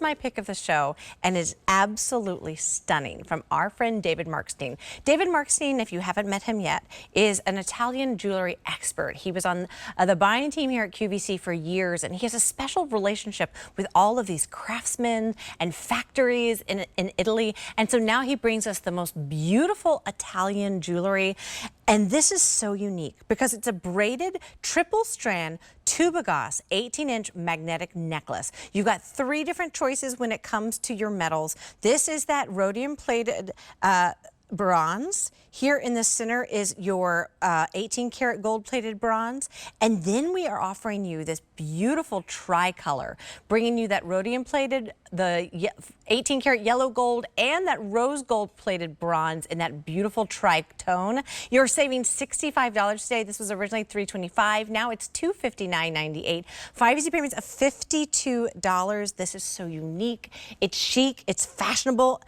my pick of the show and is absolutely stunning from our friend David Markstein. David Markstein, if you haven't met him yet, is an Italian jewelry expert. He was on the buying team here at QVC for years, and he has a special relationship with all of these craftsmen and factories in Italy. And so now he brings us the most beautiful Italian jewelry. And this is so unique because it's a braided triple-strand Tubogas 18-inch magnetic necklace. You've got 3 different choices when it comes to your metals. This is that rhodium-plated bronze. Here in the center is your 18-karat gold-plated bronze. And then we are offering you this beautiful tricolor, bringing you that rhodium-plated, the 18-karat yellow gold, and that rose gold-plated bronze in that beautiful tri-tone. You're saving $65 today. This was originally $325. Now it's $259.98. 5 easy payments of $52. This is so unique. It's chic. It's fashionable.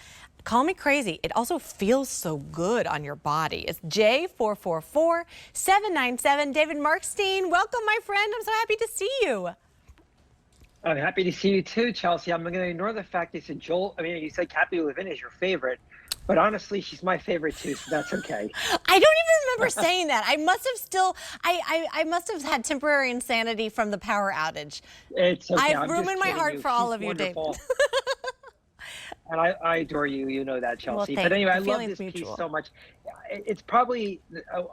Call me crazy. It also feels so good on your body. It's J444797. David Markstein, welcome, my friend. I'm so happy to see you. I'm happy to see you too, Chelsea. I'm going to ignore the fact that you said Cappy Levin is your favorite, but honestly, she's my favorite too, so that's okay. I don't even remember saying that. I must have I must have had temporary insanity from the power outage. It's okay. I've ruined my heart for all of you, David. And I adore you. You know that, Chelsea. Well, but anyway, I love this piece so much. It's probably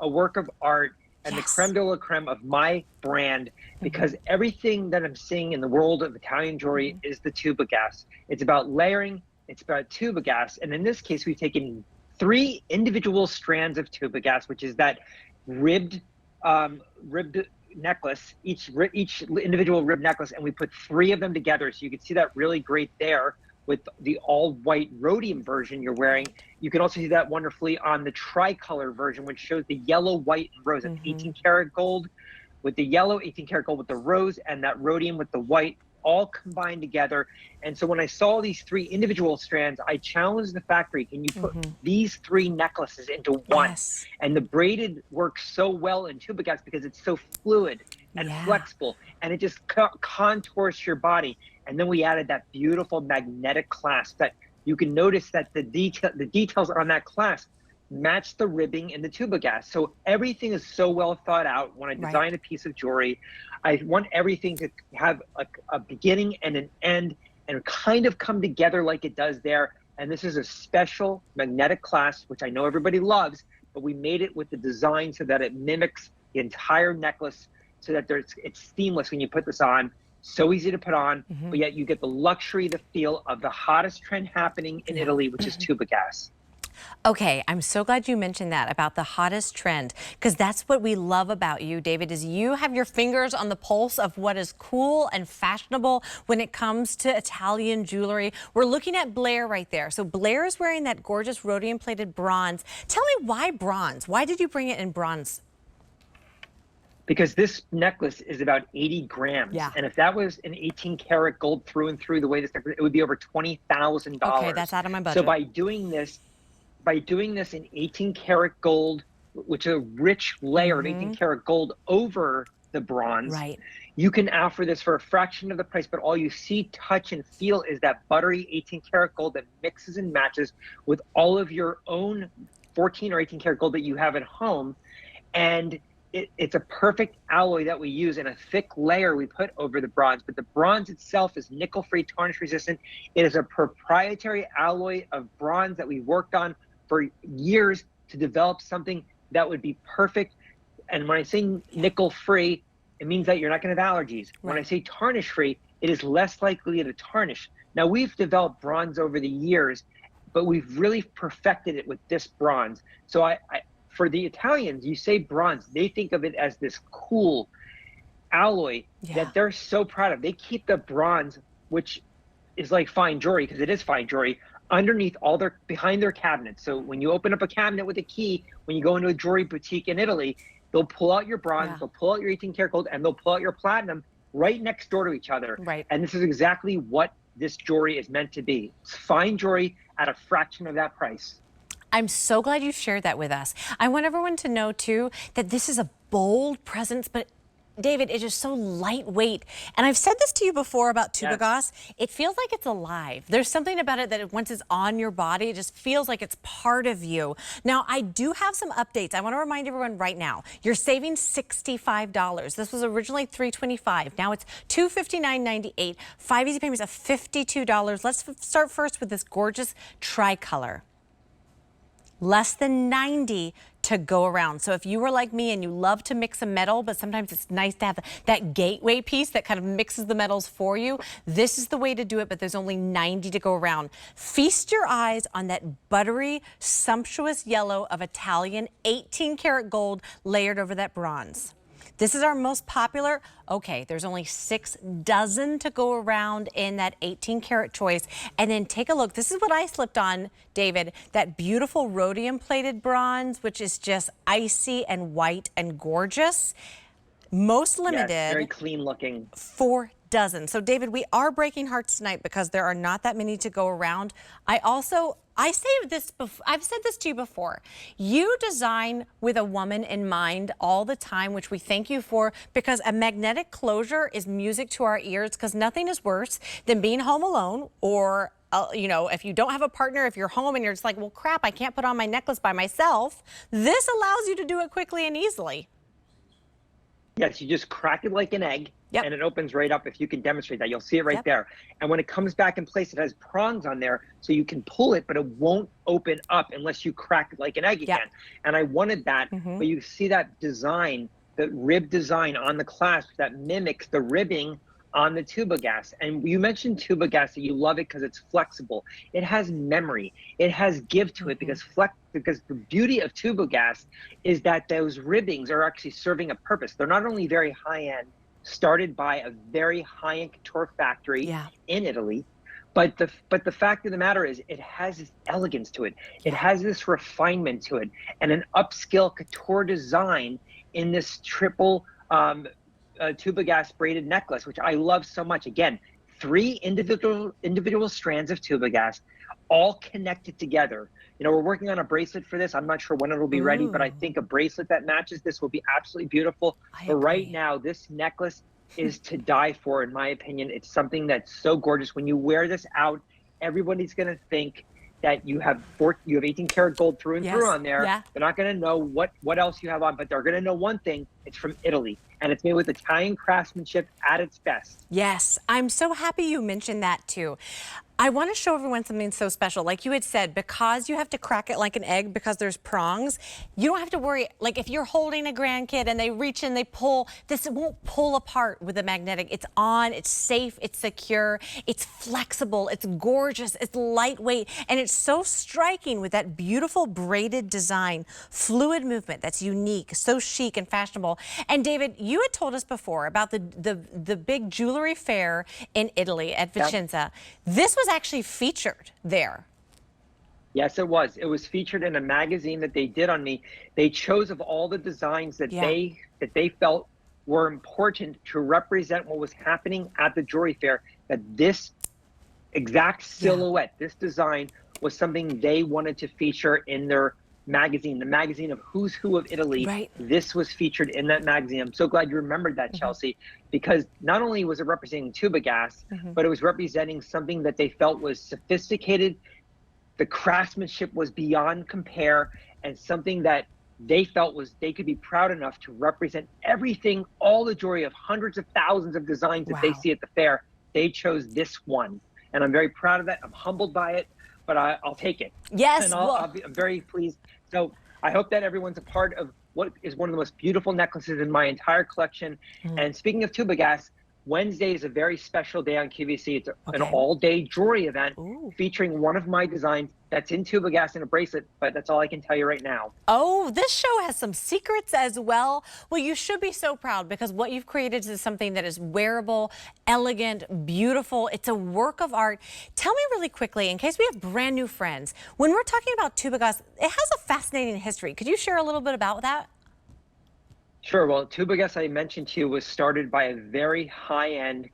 a work of art and the creme de la creme of my brand, because everything that I'm seeing in the world of Italian jewelry is the Tubogas. It's about layering. It's about Tubogas. And in this case, we've taken 3 individual strands of Tubogas, which is that ribbed necklace, each individual ribbed necklace, and we put 3 of them together. So you can see that really great there with the all-white rhodium version you're wearing. You can also see that wonderfully on the tricolor version, which shows the yellow, white, and rose. It's 18-karat gold with the yellow, 18-karat gold with the rose, and that rhodium with the white, all combined together. And so when I saw these 3 individual strands, I challenged the factory, can you put these 3 necklaces into one? Yes. And the braided works so well in Tubogas because it's so fluid and flexible, and it just contours your body. And then we added that beautiful magnetic clasp that you can notice that the details on that clasp match the ribbing in the Tubogas. So everything is so well thought out. When I design a piece of jewelry, I want everything to have a beginning and an end and kind of come together like it does there. And this is a special magnetic clasp, which I know everybody loves, but we made it with the design so that it mimics the entire necklace, so that it's seamless when you put this on. So easy to put on, but yet you get the luxury, the feel of the hottest trend happening in Italy, which is Tubogas. Okay, I'm so glad you mentioned that about the hottest trend, because that's what we love about you, David, is you have your fingers on the pulse of what is cool and fashionable when it comes to Italian jewelry. We're looking at Blair right there. So Blair is wearing that gorgeous rhodium-plated bronze. Tell me, why bronze? Why did you bring it in bronze? Because this necklace is about 80 grams. Yeah. And if that was an 18-karat gold through and through, the way this necklace, it would be over $20,000. Okay, that's out of my budget. So by doing this in 18-karat gold, which is a rich layer of 18-karat gold over the bronze, you can offer this for a fraction of the price, but all you see, touch, and feel is that buttery 18-karat gold that mixes and matches with all of your own 14 or 18-karat gold that you have at home. And it's a perfect alloy that we use in a thick layer we put over the bronze, but the bronze itself is nickel-free, tarnish resistant. It is a proprietary alloy of bronze that we worked on for years to develop something that would be perfect. And when I say nickel-free, it means that you're not going to have allergies. When I say tarnish-free, it is less likely to tarnish. Now, we've developed bronze over the years, but we've really perfected it with this bronze. So for the Italians, you say bronze, they think of it as this cool alloy that they're so proud of. They keep the bronze, which is like fine jewelry, because it is fine jewelry, underneath behind their cabinets. So when you open up a cabinet with a key, when you go into a jewelry boutique in Italy, they'll pull out your bronze, they'll pull out your 18-karat gold, and they'll pull out your platinum right next door to each other. And this is exactly what this jewelry is meant to be. It's fine jewelry at a fraction of that price. I'm so glad you shared that with us. I want everyone to know, too, that this is a bold presence, but David, it is so lightweight. And I've said this to you before about Tubogas. Yes. It feels like it's alive. There's something about it that once it's on your body, it just feels like it's part of you. Now, I do have some updates. I want to remind everyone right now, you're saving $65. This was originally $325. Now it's $259.98. 5 easy payments of $52. Let's start first with this gorgeous tricolor. Less than 90 to go around. So if you were like me and you love to mix a metal, but sometimes it's nice to have that gateway piece that kind of mixes the metals for you, this is the way to do it, but there's only 90 to go around. Feast your eyes on that buttery, sumptuous yellow of Italian 18 karat gold layered over that bronze. This is our most popular. Okay, there's only 6 dozen to go around in that 18 karat choice. And then take a look. This is what I slipped on, David. That beautiful rhodium plated bronze, which is just icy and white and gorgeous. Most limited. Yes, very clean looking. 4 dozen. So David, we are breaking hearts tonight because there are not that many to go around. I've said this to you before. You design with a woman in mind all the time, which we thank you for, because a magnetic closure is music to our ears, because nothing is worse than being home alone, or you know, if you don't have a partner, if you're home and you're just like, well, crap, I can't put on my necklace by myself. This allows you to do it quickly and easily. Yes, you just crack it like an egg. Yep. And it opens right up. If you can demonstrate that, you'll see it right there. And when it comes back in place, it has prongs on there, so you can pull it, but it won't open up unless you crack it like an egg again. And I wanted that, but you see that design, the rib design on the clasp that mimics the ribbing on the Tubogas. And you mentioned Tubogas that you love it because it's flexible. It has memory. It has give to it, because the beauty of Tubogas is that those ribbings are actually serving a purpose. They're not only very high-end, started by a very high-end couture factory in Italy, but the fact of the matter is it has this elegance to it. It has this refinement to it, and an upscale couture design in this triple Tubogas braided necklace, which I love so much. Again, 3 individual strands of Tubogas, all connected together. You know, we're working on a bracelet for this. I'm not sure when it'll be ready, but I think a bracelet that matches this will be absolutely beautiful. But right now, this necklace is to die for, in my opinion. It's something that's so gorgeous. When you wear this out, everybody's going to think that you have 18 karat gold through and through on there. They're not going to know what else you have on, but they're going to know one thing: it's from Italy, and it's made with Italian craftsmanship at its best. Yes, I'm so happy you mentioned that too. I want to show everyone something so special. Like you had said, because you have to crack it like an egg because there's prongs, you don't have to worry. Like if you're holding a grandkid and they reach in, they pull, this won't pull apart with the magnetic. It's on, it's safe, it's secure, it's flexible, it's gorgeous, it's lightweight, and it's so striking with that beautiful braided design, fluid movement that's unique, so chic and fashionable. And David, you had told us before about the big jewelry fair in Italy at Vicenza. This was actually featured there. Yes, it was. It was featured in a magazine that they did on me. They chose of all the designs that they felt were important to represent what was happening at the jewelry fair, that this exact silhouette, this design, was something they wanted to feature in their magazine, the magazine of Who's Who of Italy. This was featured in that magazine. I'm so glad you remembered that, Chelsea, because not only was it representing Tubogas, but it was representing something that they felt was sophisticated. The craftsmanship was beyond compare, and something that they felt was they could be proud enough to represent everything, all the jewelry of hundreds of thousands of designs that they see at the fair. They chose this one, and I'm very proud of that. I'm humbled by it, but I'll take it. Yes, and I'm very pleased. So I hope that everyone's a part of what is one of the most beautiful necklaces in my entire collection. And speaking of Tubogas, Wednesday is a very special day on QVC. It's an all-day jewelry event featuring one of my designs that's in Tubogas in a bracelet, but that's all I can tell you right now. Oh, this show has some secrets as well. Well, you should be so proud, because what you've created is something that is wearable, elegant, beautiful. It's a work of art. Tell me really quickly, in case we have brand new friends, when we're talking about Tubogas, it has a fascinating history. Could you share a little bit about that? Sure. Well, Tubogas, I mentioned to you, was started by a very high-end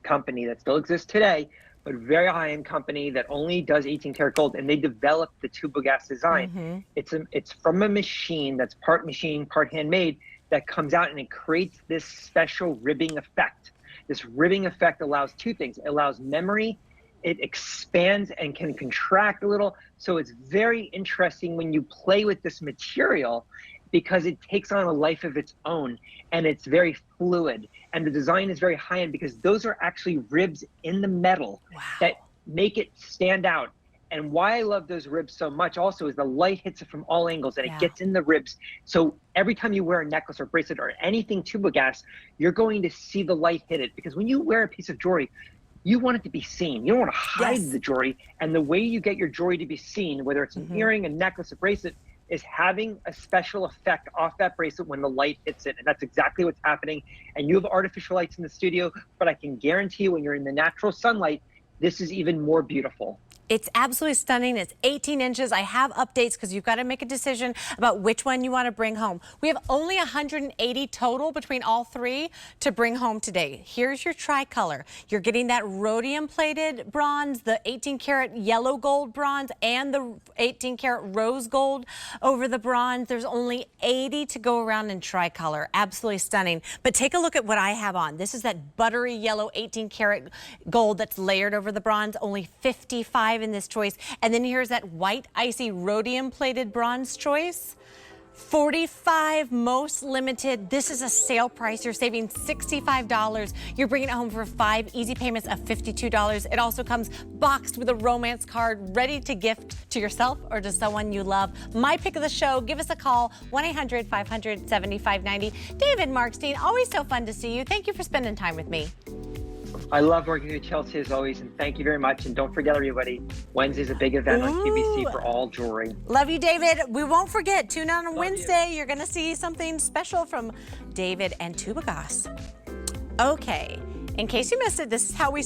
company that still exists today, but very high-end company that only does 18 karat gold, and they developed the Tubogas design. It's from a machine that's part machine, part handmade, that comes out and it creates this special ribbing effect. This ribbing effect allows two things. It allows memory, it expands and can contract a little. So it's very interesting when you play with this material because it takes on a life of its own and it's very fluid. And the design is very high end because those are actually ribs in the metal that make it stand out. And why I love those ribs so much also is the light hits it from all angles and it gets in the ribs. So every time you wear a necklace or bracelet or anything Tubogas, you're going to see the light hit it. Because when you wear a piece of jewelry, you want it to be seen. You don't want to hide the jewelry. And the way you get your jewelry to be seen, whether it's an earring, a necklace, a bracelet, is having a special effect off that bracelet when the light hits it. And that's exactly what's happening. And you have artificial lights in the studio, but I can guarantee you when you're in the natural sunlight, this is even more beautiful. It's absolutely stunning. It's 18 inches. I have updates because you've got to make a decision about which one you want to bring home. We have only 180 total between all three to bring home today. Here's your tricolor. You're getting that rhodium plated bronze, the 18 karat yellow gold bronze, and the 18 karat rose gold over the bronze. There's only 80 to go around in tricolor. Absolutely stunning. But take a look at what I have on. This is that buttery yellow 18 karat gold that's layered over the bronze. Only 55 in this choice. And then here's that white icy rhodium plated bronze choice. 45, most limited. This is a sale price. You're saving $65. You're bringing it home for 5 easy payments of $52. It also comes boxed with a romance card ready to gift to yourself or to someone you love. My pick of the show, give us a call, 1-800-500-7590. David Markstein, always so fun to see you. Thank you for spending time with me. I love working with Chelsea as always, and thank you very much. And don't forget, everybody, Wednesday's a big event on QVC for all jewelry. Love you, David. We won't forget, tune in on Wednesday. You're going to see something special from David and Tubogas. Okay, in case you missed it, this is how we